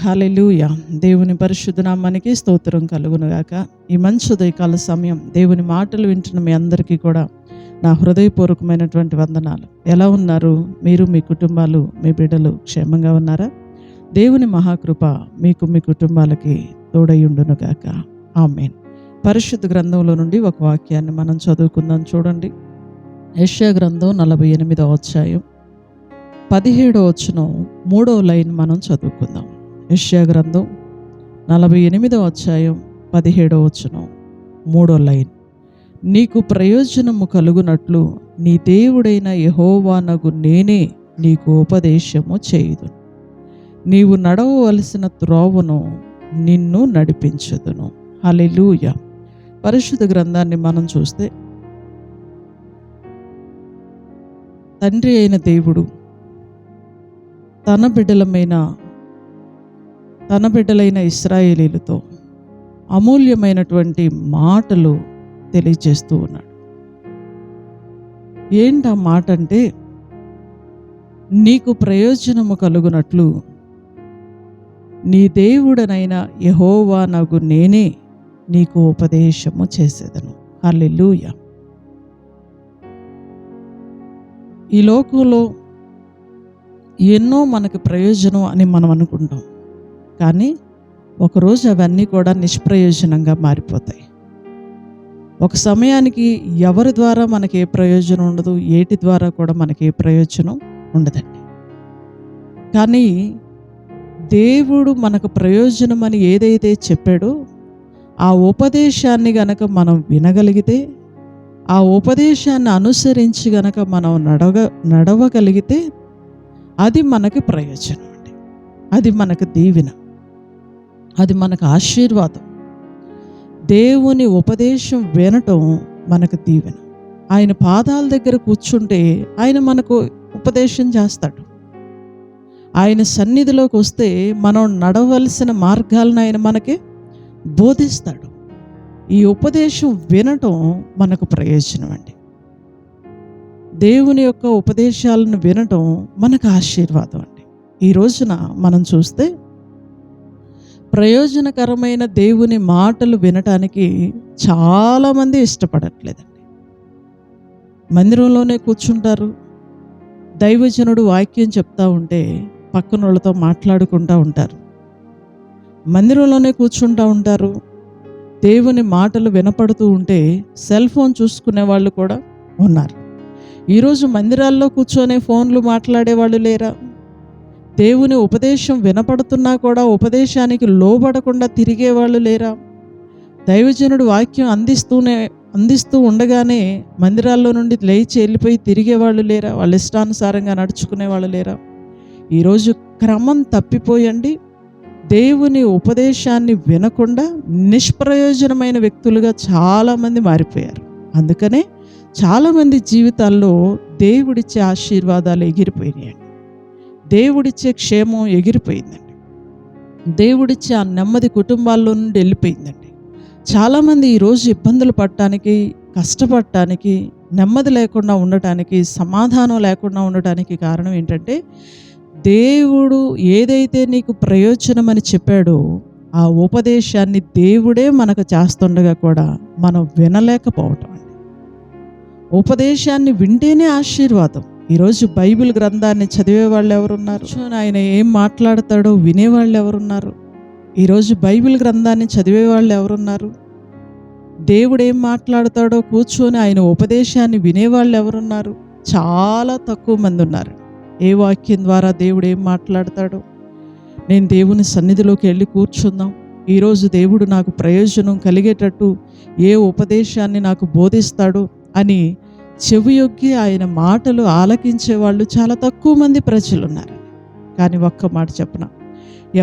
హల్లెలూయా. దేవుని పరిశుద్ధ నామానికి స్తోత్రం కలుగునుగాక. ఈ మంచి ఉదయకాల సమయం దేవుని మాటలు వింటున్న మీ అందరికీ కూడా నా హృదయపూర్వకమైనటువంటి వందనాలు. ఎలా ఉన్నారు? మీరు, మీ కుటుంబాలు, మీ బిడ్డలు క్షేమంగా ఉన్నారా? దేవుని మహాకృప మీకు, మీ కుటుంబాలకి తోడయుండునుగాక. ఆమేన్. పరిశుద్ధ గ్రంథంలో నుండి ఒక వాక్యాన్ని మనం చదువుకుందాం. చూడండి, యెషయా గ్రంథం 48వ అధ్యాయం 17వ వచనం 3వ లైన్ మనం చదువుకుందాం. యెషయా గ్రంథం 48వ అధ్యాయం 17వ వచనం 3వ లైన్. నీకు ప్రయోజనము కలుగునట్లు నీ దేవుడైన యెహోవానగు నేనే నీకు ఉపదేశము చేయుదును, నీవు నడవవలసిన త్రోవను నిన్ను నడిపించుదును. హల్లెలూయా. పరిశుద్ధ గ్రంథాన్ని మనం చూస్తే తండ్రి అయిన దేవుడు తన బిడ్డలైన ఇశ్రాయేలీలతో అమూల్యమైనటువంటి మాటలు తెలియజేస్తూ ఉన్నాడు. ఏంటి ఆ మాట అంటే, నీకు ప్రయోజనము కలుగునట్లు నీ దేవుడనైన యెహోవానగు నేనే నీకు ఉపదేశము చేసేదను. హల్లెలూయా. ఈ లోకంలో ఎన్నో మనకు ప్రయోజనం అని మనం అనుకుంటాం, కానీ ఒకరోజు అవన్నీ కూడా నిష్ప్రయోజనంగా మారిపోతాయి. ఒక సమయానికి ఎవరి ద్వారా మనకి ఏ ప్రయోజనం ఉండదు, ఏటి ద్వారా కూడా మనకి ఏ ప్రయోజనం ఉండదండి. కానీ దేవుడు మనకు ప్రయోజనం అని ఏదైతే చెప్పాడో ఆ ఉపదేశాన్ని గనక మనం వినగలిగితే, ఆ ఉపదేశాన్ని అనుసరించి గనక మనం నడవగలిగితే అది మనకి ప్రయోజనం అండి. అది మనకు దీవెన, అది మనకు ఆశీర్వాదం. దేవుని ఉపదేశం వినటం మనకు దీవెన. ఆయన పాదాల దగ్గర కూర్చుంటే ఆయన మనకు ఉపదేశం చేస్తాడు. ఆయన సన్నిధిలోకి వస్తే మనం నడవలసిన మార్గాలను ఆయన మనకి బోధిస్తాడు. ఈ ఉపదేశం వినటం మనకు ప్రయోజనం అండి. దేవుని యొక్క ఉపదేశాలను వినటం మనకు ఆశీర్వాదం అండి. ఈ రోజున మనం చూస్తే ప్రయోజనకరమైన దేవుని మాటలు వినటానికి చాలామంది ఇష్టపడట్లేదండి. మందిరంలోనే కూర్చుంటారు, దైవజనుడు వాక్యం చెప్తా ఉంటే పక్కన వాళ్ళతో మాట్లాడుకుంటూ ఉంటారు. మందిరంలోనే కూర్చుంటూ ఉంటారు, దేవుని మాటలు వినపడుతూ ఉంటే సెల్ ఫోన్ చూసుకునే వాళ్ళు కూడా ఉన్నారు. ఈరోజు మందిరాల్లో కూర్చొని ఫోన్లు మాట్లాడేవాళ్ళు లేరా? దేవుని ఉపదేశం వినపడుతున్నా కూడా ఉపదేశానికి లోబడకుండా తిరిగేవాళ్ళు లేరా? దైవజనుడు వాక్యం అందిస్తూ ఉండగానే మందిరాల్లో నుండి లేచి వెళ్ళిపోయి తిరిగేవాళ్ళు లేరా? వాళ్ళ ఇష్టానుసారంగా నడుచుకునే వాళ్ళు లేరా? ఈరోజు క్రమం తప్పిపోయండి, దేవుని ఉపదేశాన్ని వినకుండా నిష్ప్రయోజనమైన వ్యక్తులుగా చాలామంది మారిపోయారు. అందుకనే చాలామంది జీవితాల్లో దేవుడిచ్చే ఆశీర్వాదాలు ఎగిరిపోయినాయండి, దేవుడిచ్చే క్షేమం ఎగిరిపోయిందండి, దేవుడిచ్చే ఆ నెమ్మది కుటుంబాల్లో నుండి వెళ్ళిపోయిందండి. చాలామంది ఈరోజు ఇబ్బందులు పడటానికి, కష్టపడటానికి, నెమ్మది లేకుండా ఉండటానికి, సమాధానం లేకుండా ఉండటానికి కారణం ఏంటంటే, దేవుడు ఏదైతే నీకు ప్రయోజనం అని చెప్పాడో ఆ ఉపదేశాన్ని దేవుడే మనకు చేస్తుండగా కూడా మనం వినలేకపోవటం అండి. ఉపదేశాన్ని వింటేనే ఆశీర్వాదం. ఈరోజు బైబిల్ గ్రంథాన్ని చదివే వాళ్ళు ఎవరున్నారు? ఆయన ఏం మాట్లాడతాడో వినేవాళ్ళు ఎవరున్నారు? ఈరోజు బైబిల్ గ్రంథాన్ని చదివే వాళ్ళు ఎవరున్నారు? దేవుడు ఏం మాట్లాడతాడో కూర్చొని ఆయన ఉపదేశాన్ని వినేవాళ్ళు ఎవరున్నారు? చాలా తక్కువ మంది ఉన్నారు. ఏ వాక్యం ద్వారా దేవుడు ఏం మాట్లాడతాడో, నేను దేవుని సన్నిధిలోకి వెళ్ళి కూర్చుందాం, ఈరోజు దేవుడు నాకు ప్రయోజనం కలిగేటట్టు ఏ ఉపదేశాన్ని నాకు బోధిస్తాడు అని చెవియొగ్గి ఆయన మాటలు ఆలకించే వాళ్ళు చాలా తక్కువ మంది ప్రజలు ఉన్నారు. కానీ ఒక్క మాట చెప్పనా,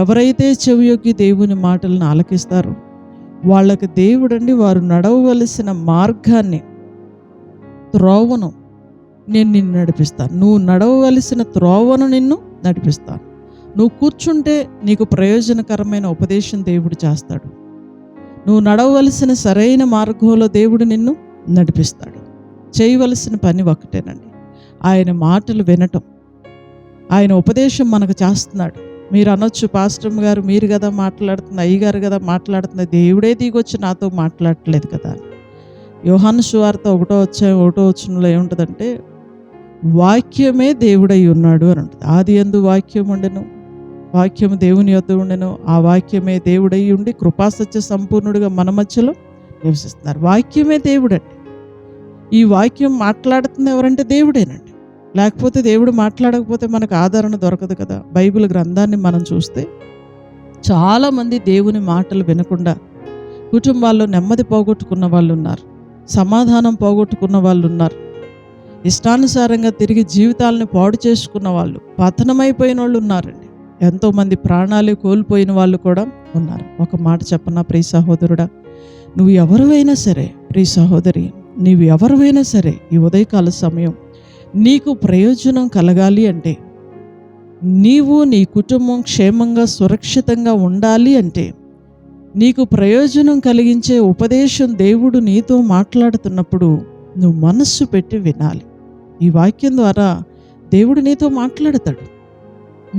ఎవరైతే చెవియొగ్గి దేవుని మాటలను ఆలకిస్తారో వాళ్ళకి దేవుడండి వారు నడవవలసిన మార్గాన్ని, త్రోవను నేను నిన్ను నడిపిస్తాను. నువ్వు నడవవలసిన త్రోవను నిన్ను నడిపిస్తాను. నువ్వు కూర్చుంటే నీకు ప్రయోజనకరమైన ఉపదేశం దేవుడు చేస్తాడు. నువ్వు నడవవలసిన సరైన మార్గంలో దేవుడు నిన్ను నడిపిస్తాడు. చేయవలసిన పని ఒకటేనండి, ఆయన మాటలు వినటం. ఆయన ఉపదేశం మనకు చేస్తున్నాడు, మీరు అనొచ్చు, పాస్టర్ గారు మీరు కదా మాట్లాడుతుంది, అయ్యగారు కదా మాట్లాడుతుంది, దేవుడే దిగొచ్చి నాతో మాట్లాడట్లేదు కదా అని. యోహాను సువార్త 1వ వచనంలో ఏముంటుందంటే, వాక్యమే దేవుడై ఉన్నాడు అని ఉంటుంది. ఆది యందు వాక్యం ఉండెను, వాక్యము దేవుని యొద్ద ఉండెను, ఆ వాక్యమే దేవుడై ఉండి కృపాసత్య సంపూర్ణుడిగా మన మధ్యలో నివసిస్తున్నారు. వాక్యమే దేవుడండి. ఈ వాక్యం మాట్లాడుతుంది ఎవరంటే దేవుడేనండి. లేకపోతే దేవుడు మాట్లాడకపోతే మనకు ఆదరణ దొరకదు కదా. బైబిల్ గ్రంథాన్ని మనం చూస్తే చాలామంది దేవుని మాటలు వినకుండా కుటుంబాల్లో నెమ్మది పోగొట్టుకున్న వాళ్ళు ఉన్నారు, సమాధానం పోగొట్టుకున్న వాళ్ళు ఉన్నారు, ఇష్టానుసారంగా తిరిగి జీవితాలను పాడు చేసుకున్న వాళ్ళు, పతనమైపోయిన వాళ్ళు ఉన్నారండి. ఎంతోమంది ప్రాణాలు కోల్పోయిన వాళ్ళు కూడా ఉన్నారు. ఒక మాట చెప్పనా ప్రియ సహోదరుడా, నువ్వు ఎవరివైనా సరే, ప్రియ సహోదరి నీవు ఎవరివైనా సరే, ఈ ఉదయకాల సమయం నీకు ప్రయోజనం కలగాలి అంటే, నీవు నీ కుటుంబం క్షేమంగా సురక్షితంగా ఉండాలి అంటే, నీకు ప్రయోజనం కలిగించే ఉపదేశం దేవుడు నీతో మాట్లాడుతున్నప్పుడు నువ్వు మనస్సు పెట్టి వినాలి. ఈ వాక్యం ద్వారా దేవుడు నీతో మాట్లాడతాడు,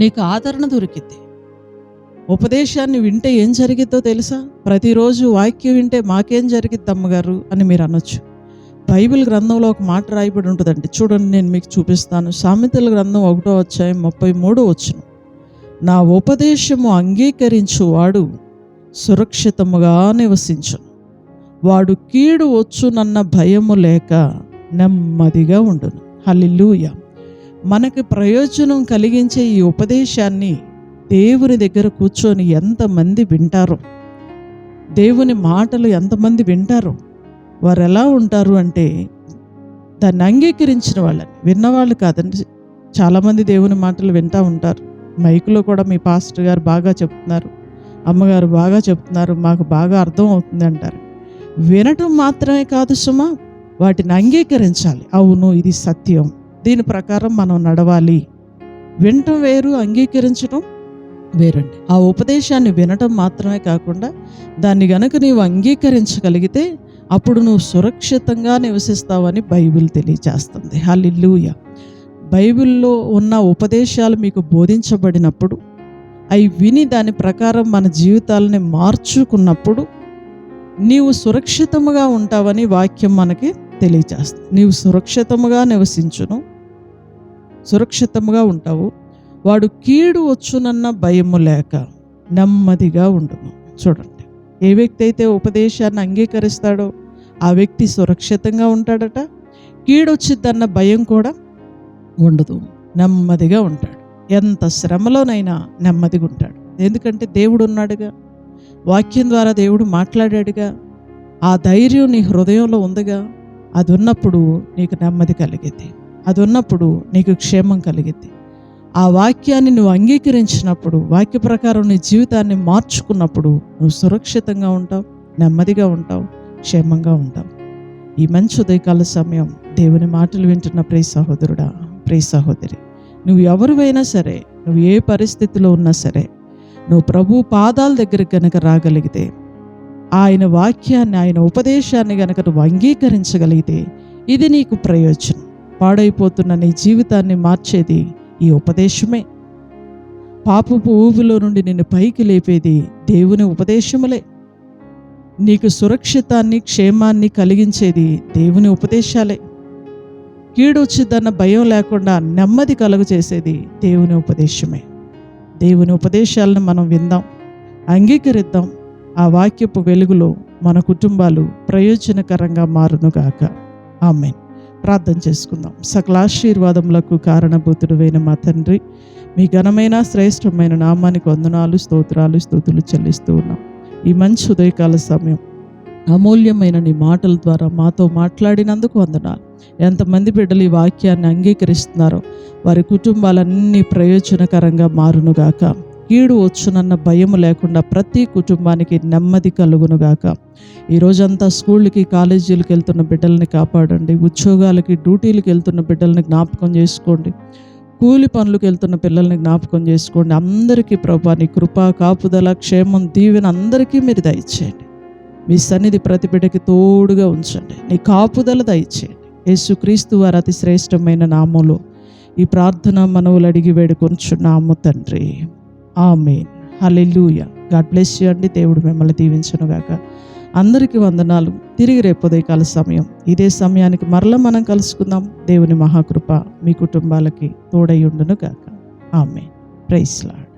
నీకు ఆదరణ దొరికింది. ఉపదేశాన్ని వింటే ఏం జరిగిద్దో తెలుసా? ప్రతిరోజు వాక్యం వింటే మాకేం జరిగిద్ది అమ్మగారు అని మీరు అనొచ్చు. బైబిల్ గ్రంథంలో ఒక మాట రాయబడి ఉంటుందండి, చూడండి, నేను మీకు చూపిస్తాను. సామెతల గ్రంథం 1:33 నా ఉపదేశము అంగీకరించువాడు సురక్షితముగా నివసించును, వాడు కీడు వచ్చునన్న భయము లేక నెమ్మదిగా ఉండును. హల్లెలూయా. మనకి ప్రయోజనం కలిగించే ఈ ఉపదేశాన్ని దేవుని దగ్గర కూర్చొని ఎంతమంది వింటారో, దేవుని మాటలు ఎంతమంది వింటారో, వారు ఎలా ఉంటారు అంటే దాన్ని అంగీకరించిన వాళ్ళని, విన్నవాళ్ళు కాదండి. చాలామంది దేవుని మాటలు వింటూ ఉంటారు. మైకులో కూడా మీ పాస్టర్ గారు బాగా చెప్తున్నారు, అమ్మగారు బాగా చెప్తున్నారు, మాకు బాగా అర్థం అవుతుంది అంటారు. వినటం మాత్రమే కాదు సుమా, వాటిని అంగీకరించాలి. అవును, ఇది సత్యం, దీని ప్రకారం మనం నడవాలి. వినటం వేరు, అంగీకరించడం వేరండి. ఆ ఉపదేశాన్ని వినటం మాత్రమే కాకుండా దాన్ని గనక నీవు అంగీకరించగలిగితే అప్పుడు నువ్వు సురక్షితంగా నివసిస్తావని బైబిల్ తెలియజేస్తుంది. హల్లెలూయా. బైబిల్లో ఉన్న ఉపదేశాలు మీకు బోధించబడినప్పుడు, అవి విని దాని ప్రకారం మన జీవితాలని మార్చుకున్నప్పుడు నీవు సురక్షితముగా ఉంటావని వాక్యం మనకి తెలియజేస్తుంది. నీవు సురక్షితముగా నివసించును, సురక్షితముగా ఉంటావు, వాడు కీడు వచ్చునన్న భయము లేక నెమ్మదిగా ఉండును. చూడండి, ఏ వ్యక్తి అయితే ఉపదేశాన్ని అంగీకరిస్తాడో ఆ వ్యక్తి సురక్షితంగా ఉంటాడట, కీడొచ్చిద్దన్న భయం కూడా ఉండదు, నెమ్మదిగా ఉంటాడు. ఎంత శ్రమలోనైనా నెమ్మదిగా ఉంటాడు. ఎందుకంటే దేవుడు ఉన్నాడుగా, వాక్యం ద్వారా దేవుడు మాట్లాడాడుగా, ఆ ధైర్యం నీ హృదయంలో ఉందిగా. అది ఉన్నప్పుడు నీకు నెమ్మది కలిగిద్ది, అది ఉన్నప్పుడు నీకు క్షేమం కలిగిద్ది. ఆ వాక్యాన్ని నువ్వు అంగీకరించినప్పుడు, వాక్య ప్రకారం నీ జీవితాన్ని మార్చుకున్నప్పుడు నువ్వు సురక్షితంగా ఉంటావు, నెమ్మదిగా ఉంటావు, క్షేమంగా ఉంటావు. ఈ మంచి ఉదయకాల సమయం దేవుని మాటలు వింటున్న ప్రియ సహోదరుడా, ప్రియ సహోదరి, నువ్వు ఎవరివైనా సరే, నువ్వు ఏ పరిస్థితిలో ఉన్నా సరే, నువ్వు ప్రభు పాదాల దగ్గరికి గనక రాగలిగితే, ఆయన వాక్యాన్ని, ఆయన ఉపదేశాన్ని గనక నువ్వు అంగీకరించగలిగితే, ఇది నీకు ప్రయోజనం. పాడైపోతున్న నీ జీవితాన్ని మార్చేది ఈ ఉపదేశమే. పాపపు ఊబిలో నుండి నిన్ను పైకి లేపేది దేవుని ఉపదేశములే. నీకు సురక్షితాన్ని, క్షేమాన్ని కలిగించేది దేవుని ఉపదేశాలే. కీడొచ్చిద్దన్న భయం లేకుండా నెమ్మది కలుగు చేసేది దేవుని ఉపదేశమే. దేవుని ఉపదేశాలను మనం విందాం, అంగీకరిద్దాం. ఆ వాక్యపు వెలుగులో మన కుటుంబాలు ప్రయోజనకరంగా మారునుగాక. ఆమేన్. ప్రార్థన చేసుకుందాం. సకల ఆశీర్వాదములకు కారణభూతుడైన మా తండ్రి, మీ ఘనమైన శ్రేష్టమైన నామానికి వందనాలు, స్తోత్రాలు, స్తుతులు చెల్లిస్తూ ఉన్నాం. ఈ మంచి ఉదయకాల సమయం అమూల్యమైన నీ మాటల ద్వారా మాతో మాట్లాడినందుకు వందనాలు. ఎంతమంది బిడ్డలు ఈ వాక్యాన్ని అంగీకరిస్తున్నారో వారి కుటుంబాలన్నీ ప్రయోజనకరంగా మారునుగాక. కీడు వచ్చునన్న భయము లేకుండా ప్రతి కుటుంబానికి నెమ్మది కలుగునుగాక. ఈ రోజంతా స్కూళ్ళకి, కాలేజీలకు వెళ్తున్న బిడ్డల్ని కాపాడండి. ఉద్యోగాలకి, డ్యూటీలకు వెళ్తున్న బిడ్డల్ని జ్ఞాపకం చేసుకోండి. కూలి పనులకు వెళ్తున్న పిల్లల్ని జ్ఞాపకం చేసుకోండి. అందరికీ ప్రభువా నీ కృప, కాపుదల, క్షేమం, దీవెన అందరికీ మీరు దయచేయండి. మీ సన్నిధి ప్రతి బిడ్డకి తోడుగా ఉంచండి. నీ కాపుదల దయచేయండి. యేసుక్రీస్తు వారి అతి శ్రేష్టమైన నామంలో ఈ ప్రార్థన మనవులు అడిగి వేడుకొంచున్నాము తండ్రి. ఆమేన్. హల్లెలూయా. గాడ్ బ్లెస్ యూ అండి. దేవుడు మిమ్మల్ని దీవించును గాక. అందరికీ వందనాలు. తిరిగి రేపు ఉదయకాల సమయం ఇదే సమయానికి మరలా మనం కలుసుకుందాం. దేవుని మహాకృప మీ కుటుంబాలకి తోడై ఉండును గాక. ఆమేన్. Praise lord.